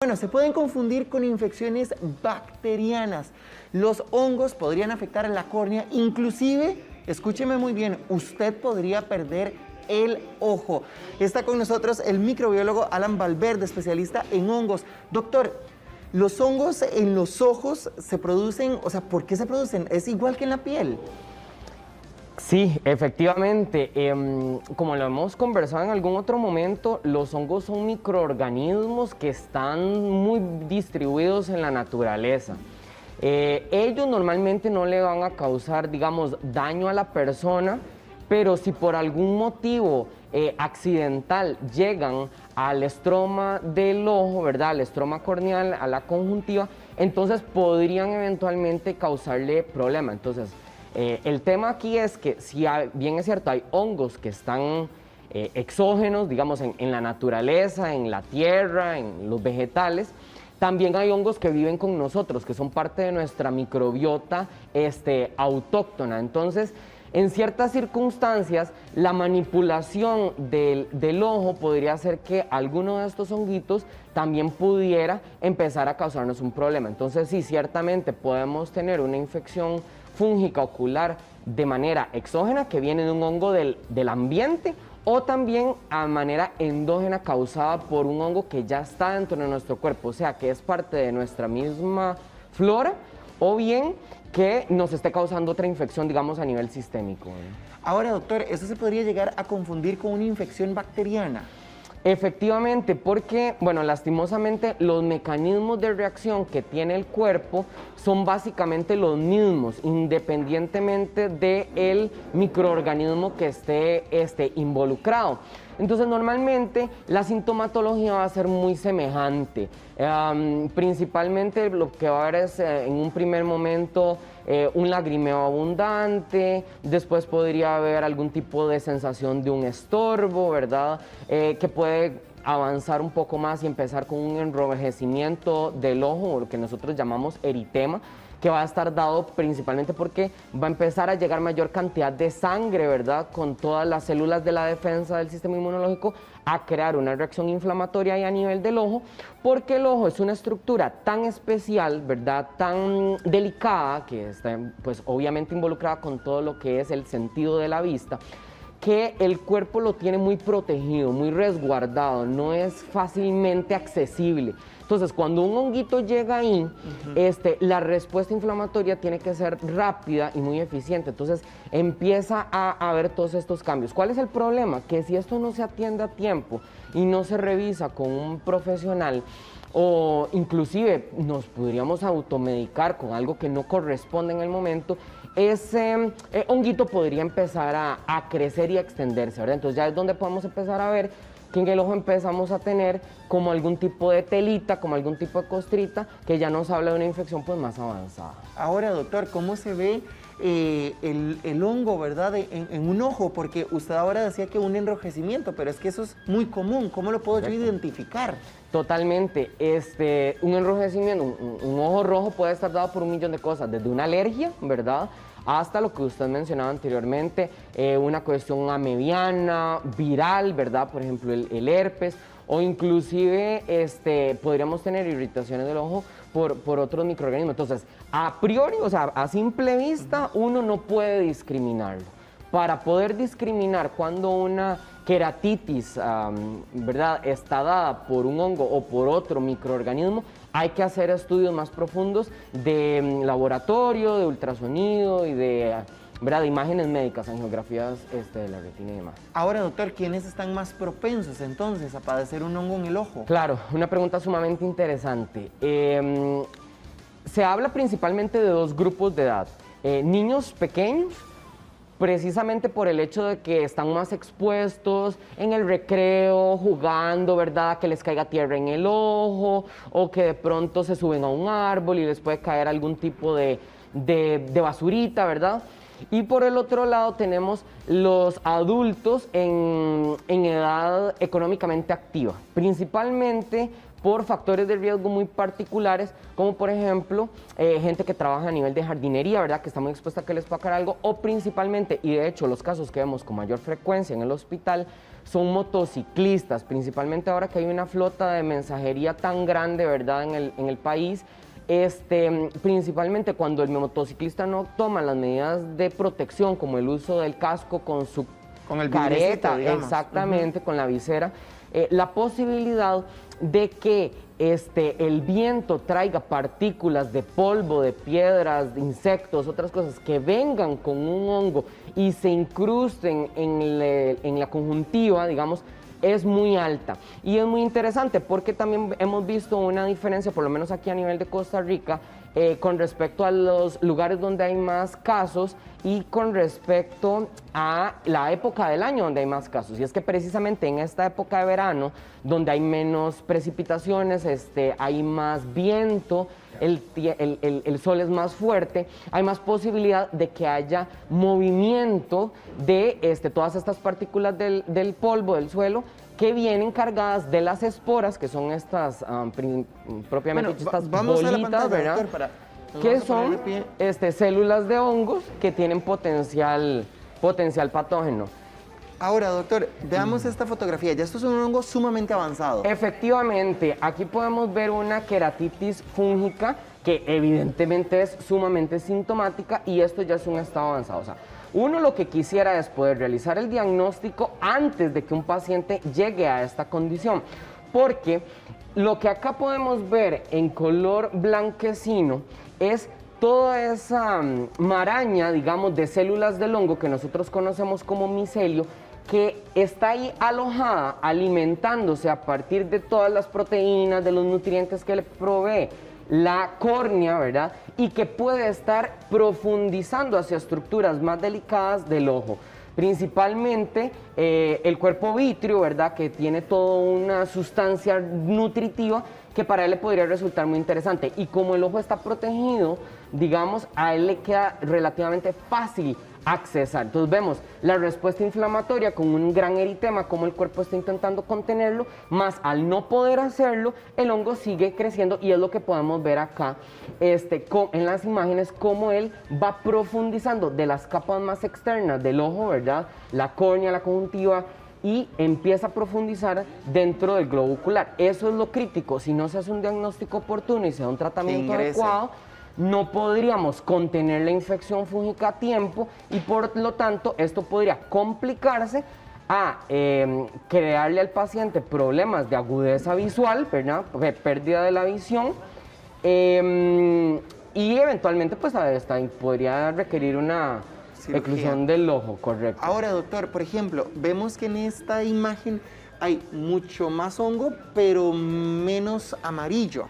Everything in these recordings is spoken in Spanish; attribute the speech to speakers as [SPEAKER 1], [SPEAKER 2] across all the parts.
[SPEAKER 1] Bueno, se pueden confundir con infecciones bacterianas. Los hongos podrían afectar la córnea, inclusive, escúcheme muy bien, usted podría perder el ojo. Está con nosotros el microbiólogo Alan Valverde, especialista en hongos. Doctor, ¿los hongos en los ojos se producen, o sea, por qué se producen? ¿Es igual que en la piel?
[SPEAKER 2] Sí, efectivamente. Como lo hemos conversado en algún otro momento, los hongos son microorganismos que están muy distribuidos en la naturaleza. Ellos normalmente no le van a causar, digamos, daño a la persona, pero si por algún motivo accidental llegan al estroma del ojo, ¿verdad? Al estroma corneal, a la conjuntiva, entonces podrían eventualmente causarle problema. Entonces, el tema aquí es que si bien es cierto, hay hongos que están exógenos, digamos, en la naturaleza, en la tierra, en los vegetales, también hay hongos que viven con nosotros, que son parte de nuestra microbiota autóctona. Entonces, en ciertas circunstancias, la manipulación del ojo podría hacer que alguno de estos honguitos también pudiera empezar a causarnos un problema. Entonces, sí, ciertamente podemos tener una infección fúngica ocular de manera exógena que viene de un hongo del ambiente, o también a manera endógena causada por un hongo que ya está dentro de nuestro cuerpo, o sea, que es parte de nuestra misma flora, o bien que nos esté causando otra infección, digamos, a nivel sistémico.
[SPEAKER 1] Ahora, doctor, ¿eso se podría llegar a confundir con una infección bacteriana?
[SPEAKER 2] Efectivamente, porque, bueno, lastimosamente los mecanismos de reacción que tiene el cuerpo son básicamente los mismos, independientemente del microorganismo que esté involucrado. Entonces, normalmente la sintomatología va a ser muy semejante. Principalmente lo que va a haber es en un primer momento un lagrimeo abundante, después podría haber algún tipo de sensación de un estorbo, ¿verdad? Que puede avanzar un poco más y empezar con un enrojecimiento del ojo, lo que nosotros llamamos eritema, que va a estar dado principalmente porque va a empezar a llegar mayor cantidad de sangre, ¿verdad? Con todas las células de la defensa del sistema inmunológico a crear una reacción inflamatoria ahí a nivel del ojo, porque el ojo es una estructura tan especial, ¿verdad? Tan delicada, que está pues obviamente involucrada con todo lo que es el sentido de la vista, que el cuerpo lo tiene muy protegido, muy resguardado, no es fácilmente accesible. Entonces, cuando un honguito llega ahí, la respuesta inflamatoria tiene que ser rápida y muy eficiente. Entonces, empieza a haber todos estos cambios. ¿Cuál es el problema? Que si esto no se atiende a tiempo y no se revisa con un profesional, o inclusive nos podríamos automedicar con algo que no corresponde en el momento, ese honguito podría empezar a crecer y a extenderse, ¿verdad? Entonces ya es donde podemos empezar a ver que en el ojo empezamos a tener como algún tipo de telita, como algún tipo de costrita, que ya nos habla de una infección pues más avanzada.
[SPEAKER 1] Ahora, doctor, ¿cómo se ve el hongo, verdad, en un ojo? Porque usted ahora decía que un enrojecimiento, pero es que eso es muy común. ¿Cómo lo puedo yo identificar?
[SPEAKER 2] Totalmente. Un enrojecimiento, un ojo rojo puede estar dado por un millón de cosas, desde una alergia, ¿verdad?, hasta lo que usted mencionaba anteriormente, una cuestión amebiana, viral, ¿verdad?, por ejemplo el herpes, o inclusive podríamos tener irritaciones del ojo por otros microorganismos. Entonces, a priori, o sea, a simple vista, uno no puede discriminarlo. Para poder discriminar cuando una queratitis, ¿verdad?, está dada por un hongo o por otro microorganismo, hay que hacer estudios más profundos de laboratorio, de ultrasonido y de, ¿verdad?, de imágenes médicas, angiografías de la retina y demás.
[SPEAKER 1] Ahora, doctor, ¿quiénes están más propensos entonces a padecer un hongo en el ojo?
[SPEAKER 2] Claro, una pregunta sumamente interesante. Se habla principalmente de dos grupos de edad. Niños pequeños, precisamente por el hecho de que están más expuestos en el recreo, jugando, ¿verdad?, que les caiga tierra en el ojo, o que de pronto se suben a un árbol y les puede caer algún tipo de basurita, ¿verdad? Y por el otro lado tenemos los adultos en edad económicamente activa, principalmente por factores de riesgo muy particulares, como por ejemplo, gente que trabaja a nivel de jardinería, ¿verdad? Que está muy expuesta a que les pueda caer algo, o principalmente, y de hecho los casos que vemos con mayor frecuencia en el hospital, son motociclistas, principalmente ahora que hay una flota de mensajería tan grande, ¿verdad? En el país. Principalmente cuando el motociclista no toma las medidas de protección, como el uso del casco con su
[SPEAKER 1] el
[SPEAKER 2] careta, exactamente, con la visera, la posibilidad de que el viento traiga partículas de polvo, de piedras, de insectos, otras cosas que vengan con un hongo y se incrusten en la conjuntiva, digamos, es muy alta. Y es muy interesante porque también hemos visto una diferencia, por lo menos aquí a nivel de Costa Rica, con respecto a los lugares donde hay más casos y con respecto a la época del año donde hay más casos. Y es que precisamente en esta época de verano, donde hay menos precipitaciones, hay más viento, el sol es más fuerte, hay más posibilidad de que haya movimiento de todas estas partículas del polvo, del suelo, que vienen cargadas de las esporas, que son estas, propiamente estas bolitas, ¿verdad? Doctor, que son células de hongos que tienen potencial patógeno.
[SPEAKER 1] Ahora, doctor, veamos esta fotografía. Ya esto es un hongo sumamente avanzado.
[SPEAKER 2] Efectivamente, aquí podemos ver una queratitis fúngica que evidentemente es sumamente sintomática y esto ya es un estado avanzado. O sea, uno lo que quisiera es poder realizar el diagnóstico antes de que un paciente llegue a esta condición, porque lo que acá podemos ver en color blanquecino es toda esa maraña, digamos, de células del hongo que nosotros conocemos como micelio, que está ahí alojada, alimentándose a partir de todas las proteínas, de los nutrientes que le provee la córnea, ¿verdad? Y que puede estar profundizando hacia estructuras más delicadas del ojo. Principalmente el cuerpo vítreo, ¿verdad? Que tiene toda una sustancia nutritiva que para él le podría resultar muy interesante. Y como el ojo está protegido, digamos, a él le queda relativamente fácil accesar. Entonces vemos la respuesta inflamatoria con un gran eritema, como el cuerpo está intentando contenerlo, más al no poder hacerlo, el hongo sigue creciendo y es lo que podemos ver acá en las imágenes, cómo él va profundizando de las capas más externas del ojo, ¿verdad? La córnea, la conjuntiva, y empieza a profundizar dentro del globo ocular. Eso es lo crítico. Si no se hace un diagnóstico oportuno y se da un tratamiento adecuado, no podríamos contener la infección fúngica a tiempo y por lo tanto esto podría complicarse a crearle al paciente problemas de agudeza visual, ¿verdad? Pérdida de la visión, y eventualmente pues podría requerir una oclusión del ojo, correcto.
[SPEAKER 1] Ahora, doctor, por ejemplo, vemos que en esta imagen hay mucho más hongo, pero menos amarillo.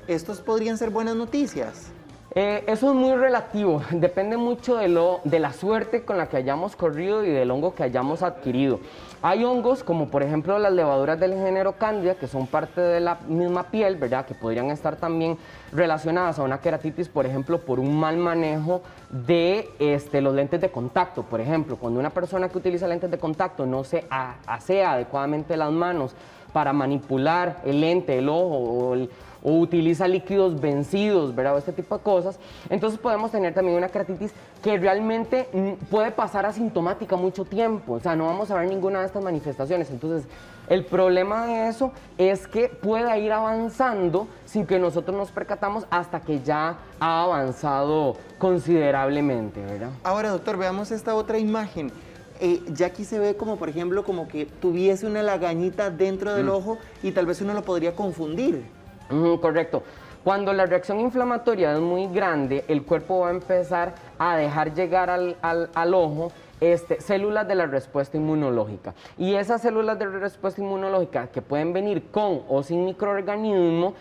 [SPEAKER 1] ¿Estos podrían ser buenas noticias?
[SPEAKER 2] Eso es muy relativo, depende mucho de la suerte con la que hayamos corrido y del hongo que hayamos adquirido. Hay hongos como por ejemplo las levaduras del género Candida, que son parte de la misma piel, ¿verdad? Que podrían estar también relacionadas a una queratitis, por ejemplo, por un mal manejo de los lentes de contacto. Por ejemplo, cuando una persona que utiliza lentes de contacto no se asea adecuadamente las manos para manipular el lente, el ojo o utiliza líquidos vencidos, ¿verdad? O este tipo de cosas. Entonces podemos tener también una queratitis que realmente puede pasar asintomática mucho tiempo, o sea, no vamos a ver ninguna de estas manifestaciones. Entonces, el problema de eso es que pueda ir avanzando sin que nosotros nos percatamos hasta que ya ha avanzado considerablemente, ¿verdad?
[SPEAKER 1] Ahora, doctor, veamos esta otra imagen. Ya aquí se ve como, por ejemplo, como que tuviese una lagañita dentro del ojo y tal vez uno lo podría confundir.
[SPEAKER 2] Correcto. Cuando la reacción inflamatoria es muy grande, el cuerpo va a empezar a dejar llegar al ojo células de la respuesta inmunológica. Y esas células de la respuesta inmunológica que pueden venir con o sin microorganismo,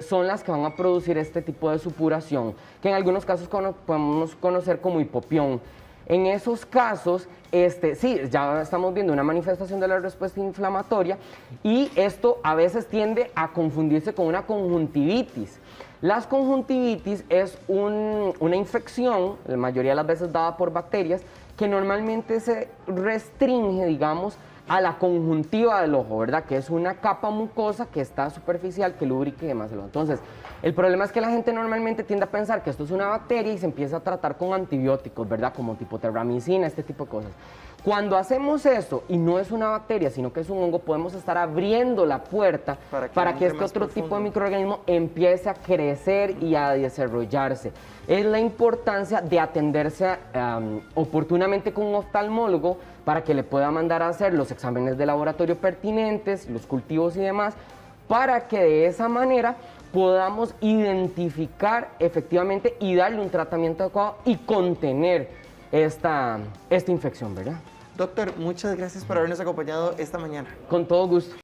[SPEAKER 2] son las que van a producir este tipo de supuración, que en algunos casos podemos conocer como hipopión. En esos casos, sí, ya estamos viendo una manifestación de la respuesta inflamatoria y esto a veces tiende a confundirse con una conjuntivitis. Las conjuntivitis es una infección, la mayoría de las veces dada por bacterias, que normalmente se restringe, digamos, a la conjuntiva del ojo, ¿verdad? Que es una capa mucosa que está superficial, que lubrica y demás. Entonces, el problema es que la gente normalmente tiende a pensar que esto es una bacteria y se empieza a tratar con antibióticos, ¿verdad? Como tipo terramicina, este tipo de cosas. Cuando hacemos eso y no es una bacteria, sino que es un hongo, podemos estar abriendo la puerta para que este otro tipo de microorganismo empiece a crecer y a desarrollarse. Es la importancia de atenderse oportunamente con un oftalmólogo para que le pueda mandar a hacer los exámenes de laboratorio pertinentes, los cultivos y demás, para que de esa manera podamos identificar efectivamente y darle un tratamiento adecuado y contener esta infección, ¿verdad?
[SPEAKER 1] Doctor, muchas gracias por habernos acompañado esta mañana.
[SPEAKER 2] Con todo gusto.